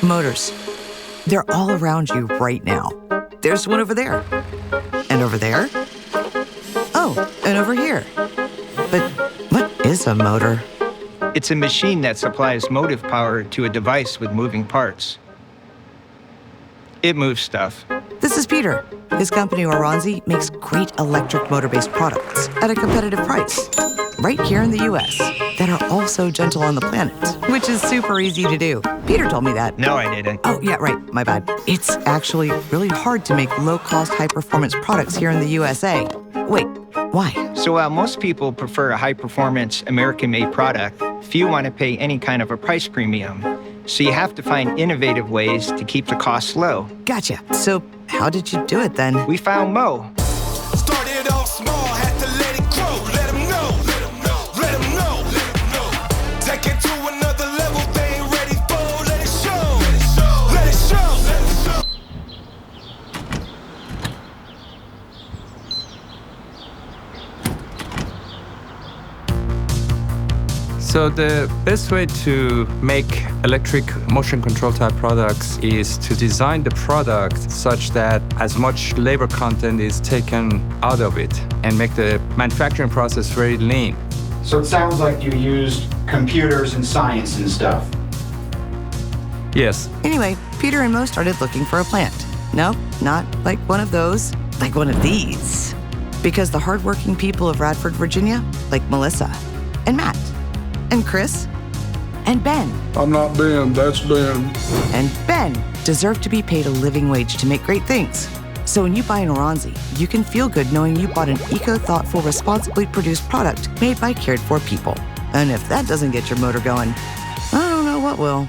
Motors. They're all around you right now. There's one over there. And over there. Oh, and over here. But what is a motor? It's a machine that supplies motive power to a device with moving parts. It moves stuff. This is Peter. His company, Oransi, makes great electric motor-based products at a competitive price, right here in the US, that are also gentle on the planet, which is super easy to do. Peter told me that. No, I didn't. Oh, yeah, right. My bad. It's actually really hard to make low-cost, high-performance products here in the USA. Wait, why? So while most people prefer a high-performance, American-made product, few want to pay any kind of a price premium. So you have to find innovative ways to keep the costs low. Gotcha. So how did you do it then? We found Mo. Started off small, had to let it grow. Let them know, let them know, let them know, let them know. Take it to another level, they ain't ready for. Let it show, let it show, let it show, let it show. So the best way to make electric motion control type products is to design the product such that as much labor content is taken out of it and make the manufacturing process very lean. So it sounds like you used computers and science and stuff. Yes. Anyway, Peter and Mo started looking for a plant. No, not like one of those, like one of these. Because the hardworking people of Radford, Virginia, like Melissa and Matt and Chris and Ben. I'm not Ben, that's Ben. And Ben deserve to be paid a living wage to make great things. So when you buy an Oransi, you can feel good knowing you bought an eco-thoughtful, responsibly produced product made by cared-for people. And if that doesn't get your motor going, I don't know what will.